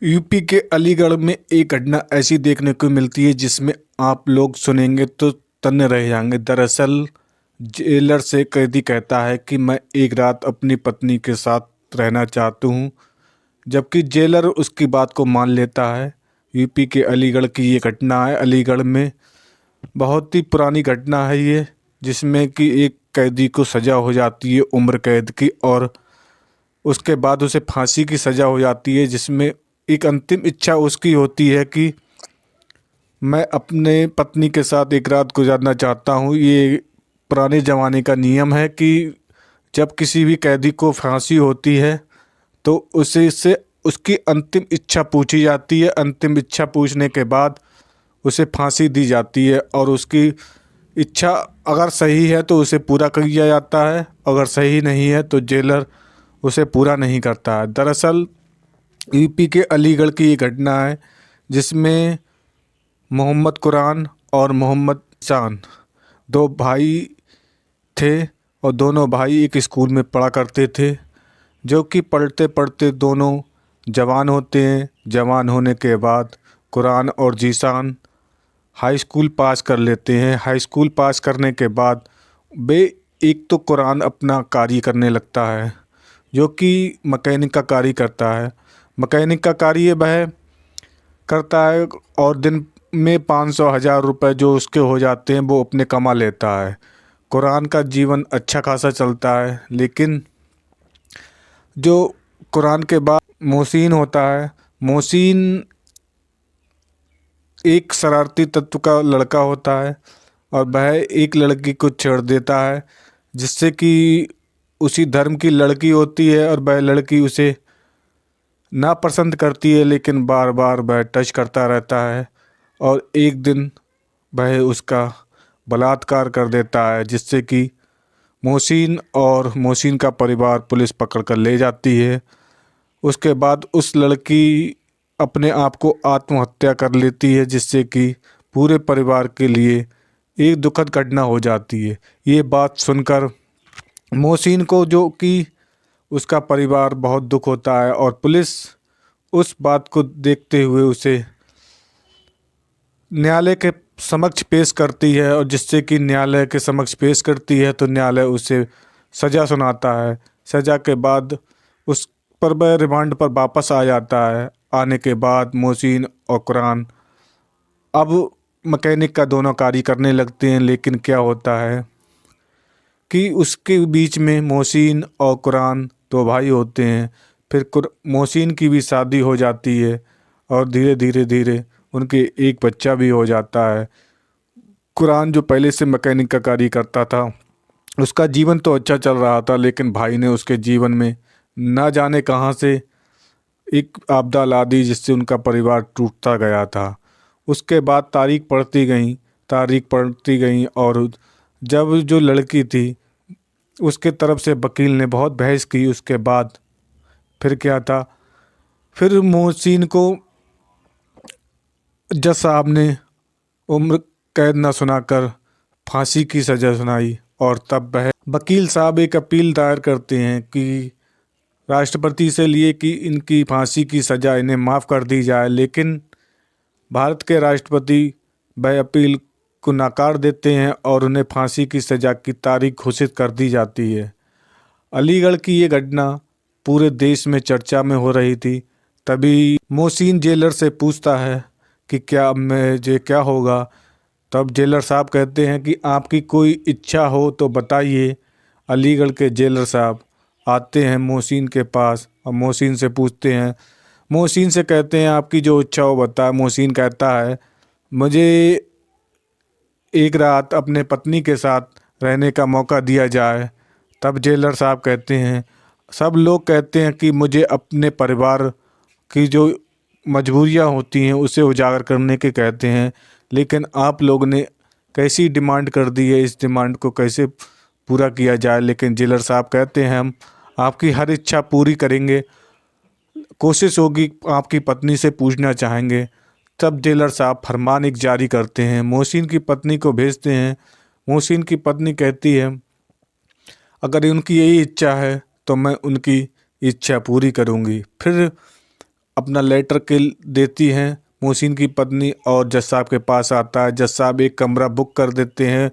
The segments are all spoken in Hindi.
यूपी के अलीगढ़ में एक घटना ऐसी देखने को मिलती है जिसमें आप लोग सुनेंगे तो तन्ने रह जाएंगे। दरअसल जेलर से कैदी कहता है कि मैं एक रात अपनी पत्नी के साथ रहना चाहता हूँ, जबकि जेलर उसकी बात को मान लेता है। यूपी के अलीगढ़ की ये घटना है। अलीगढ़ में बहुत ही पुरानी घटना है ये, जिसमें कि एक कैदी को सज़ा हो जाती है उम्र कैद की, और उसके बाद उसे फांसी की सज़ा हो जाती है, जिसमें एक अंतिम इच्छा उसकी होती है कि मैं अपने पत्नी के साथ एक रात गुजारना चाहता हूँ। ये पुराने ज़माने का नियम है कि जब किसी भी कैदी को फांसी होती है तो उसे से उसकी अंतिम इच्छा पूछी जाती है। अंतिम इच्छा पूछने के बाद उसे फांसी दी जाती है, और उसकी इच्छा अगर सही है तो उसे पूरा किया जाता है, अगर सही नहीं है तो जेलर उसे पूरा नहीं करता है। दरअसल यूपी के अलीगढ़ की ये घटना है जिसमें मोहम्मद कुरान और मोहम्मद शान दो भाई थे, और दोनों भाई एक स्कूल में पढ़ा करते थे, जो कि पढ़ते पढ़ते दोनों जवान होते हैं। जवान होने के बाद कुरान और जीशान हाई स्कूल पास कर लेते हैं। हाई स्कूल पास करने के बाद वे एक तो कुरान अपना कार्य करने लगता है, जो कि मैकेनिक का कार्य करता है। मैकेनिक का कार्य वह करता है और दिन में 500,000 रुपये जो उसके हो जाते हैं वो अपने कमा लेता है। कुरान का जीवन अच्छा खासा चलता है, लेकिन जो कुरान के बाद मोहसिन होता है, मोहसिन एक शरारती तत्व का लड़का होता है, और वह एक लड़की को छेड़ देता है, जिससे कि उसी धर्म की लड़की होती है और वह लड़की उसे नापसंद करती है, लेकिन बार बार वह टच करता रहता है, और एक दिन वह उसका बलात्कार कर देता है, जिससे कि मोहसिन और मोहसिन का परिवार पुलिस पकड़ कर ले जाती है। उसके बाद उस लड़की अपने आप को आत्महत्या कर लेती है, जिससे कि पूरे परिवार के लिए एक दुखद घटना हो जाती है। ये बात सुनकर मोहसिन को, जो कि उसका परिवार, बहुत दुख होता है, और पुलिस उस बात को देखते हुए उसे न्यायालय के समक्ष पेश करती है, और जिससे कि न्यायालय के समक्ष पेश करती है तो न्यायालय उसे सज़ा सुनाता है। सज़ा के बाद उस पर वह रिमांड पर वापस आ जाता है। आने के बाद मोहसिन और कुरान अब मैकेनिक का दोनों कार्य करने लगते हैं, लेकिन क्या होता है कि उसके बीच में मोहसिन और कुरान दो भाई होते हैं। फिर मोहसिन की भी शादी हो जाती है, और धीरे धीरे धीरे उनके एक बच्चा भी हो जाता है। कुरान जो पहले से मैकेनिक का कार्य करता था, उसका जीवन तो अच्छा चल रहा था, लेकिन भाई ने उसके जीवन में ना जाने कहाँ से एक आपदा ला दी, जिससे उनका परिवार टूटता गया था। उसके बाद तारीख पढ़ती गई, और जब जो लड़की थी उसके तरफ से वकील ने बहुत बहस की। उसके बाद फिर क्या था, फिर मोहसिन को जज साहब ने उम्र कैद न सुनाकर फांसी की सज़ा सुनाई, और तब वह वकील साहब एक अपील दायर करते हैं कि राष्ट्रपति से लिए कि इनकी फांसी की सज़ा इन्हें माफ़ कर दी जाए, लेकिन भारत के राष्ट्रपति वह अपील को नकार देते हैं और उन्हें फांसी की सज़ा की तारीख घोषित कर दी जाती है। अलीगढ़ की ये घटना पूरे देश में चर्चा में हो रही थी। तभी मोहसिन जेलर से पूछता है कि क्या अब मुझे क्या होगा। तब जेलर साहब कहते हैं कि आपकी कोई इच्छा हो तो बताइए। अलीगढ़ के जेलर साहब आते हैं मोहसिन के पास और मोहसिन से पूछते हैं, मोहसिन से कहते हैं आपकी जो इच्छा हो बता। मोहसिन कहता है मुझे एक रात अपने पत्नी के साथ रहने का मौका दिया जाए। तब जेलर साहब कहते हैं, सब लोग कहते हैं कि मुझे अपने परिवार की जो मजबूरियां होती हैं उसे उजागर करने के कहते हैं, लेकिन आप लोग ने कैसी डिमांड कर दी है, इस डिमांड को कैसे पूरा किया जाए। लेकिन जेलर साहब कहते हैं हम आपकी हर इच्छा पूरी करेंगे, कोशिश होगी आपकी पत्नी से पूछना चाहेंगे। तब जेलर साहब फरमान एक जारी करते हैं, मोहसिन की पत्नी को भेजते हैं। मोहसिन की पत्नी कहती है अगर उनकी यही इच्छा है तो मैं उनकी इच्छा पूरी करूंगी। फिर अपना लेटर के देती हैं मोहसिन की पत्नी और जज साहब के पास आता है। जज साहब एक कमरा बुक कर देते हैं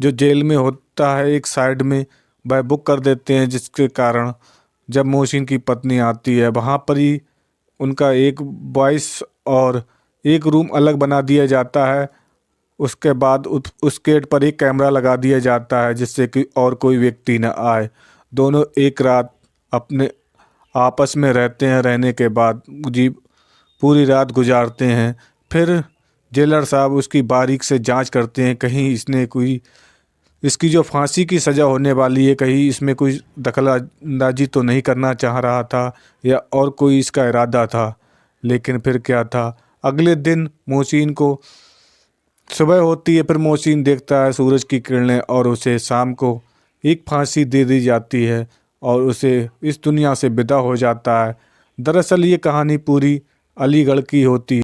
जो जेल में होता है, एक साइड में वह बुक कर देते हैं, जिसके कारण जब मोहसिन की पत्नी आती है वहाँ पर ही उनका एक बॉयस और एक रूम अलग बना दिया जाता है। उसके बाद उस गेट पर एक कैमरा लगा दिया जाता है जिससे कि और कोई व्यक्ति न आए। दोनों एक रात अपने आपस में रहते हैं, रहने के बाद जी पूरी रात गुजारते हैं। फिर जेलर साहब उसकी बारीक से जांच करते हैं, कहीं इसने कोई इसकी जो फांसी की सज़ा होने वाली है कहीं इसमें कोई दखलअंदाजी तो नहीं करना चाह रहा था या और कोई इसका इरादा था। लेकिन फिर क्या था, अगले दिन मोहसिन को सुबह होती है, फिर मोहसिन देखता है सूरज की किरणें और उसे शाम को एक फांसी दे दी जाती है और उसे इस दुनिया से विदा हो जाता है। दरअसल ये कहानी पूरी अलीगढ़ की होती है।